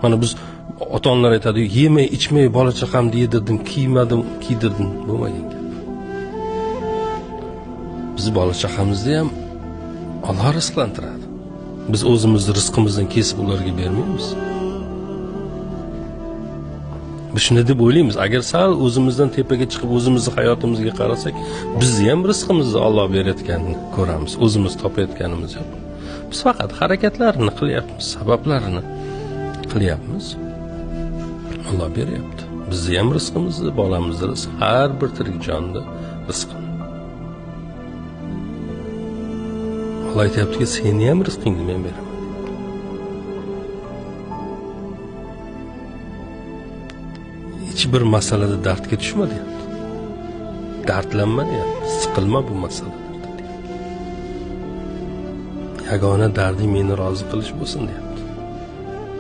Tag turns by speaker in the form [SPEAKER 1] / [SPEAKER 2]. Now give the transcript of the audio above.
[SPEAKER 1] Mana biz ota-onalar aytadi, yemay, ichmay bola chaqamni yedirdim, kiymadim, kiydirdim, bo'lmagan gap. Biz bola chaqamizni ham Alloh rizqlantiradi. Biz o'zimizni rizqimizdan kesib ularga bermaymiz. Biz shuni deb o'ylaymiz, agar sal o'zimizdan tepaga chiqib o'zimizni hayotimizga qarasak, bizni ham rizqimizni Alloh berayotganini ko'ramiz, o'zimiz topayotganimiz yo'q. Biz faqat harakatlarni qilyapmiz, sabablarini qilyapmiz. Alloh beryapti. Bizni ham rizqimizni, bolamizni rizq, har bir tirik jonni rizqi. Alloh aytayaptiki, seni ham rizqingni men beraman. Hech bir masalada dardga tushma deyapti. Dardlanma deyapti. Siqilma bu masalada. Yagona darding meni rozi qilish bo'lsin deyapti.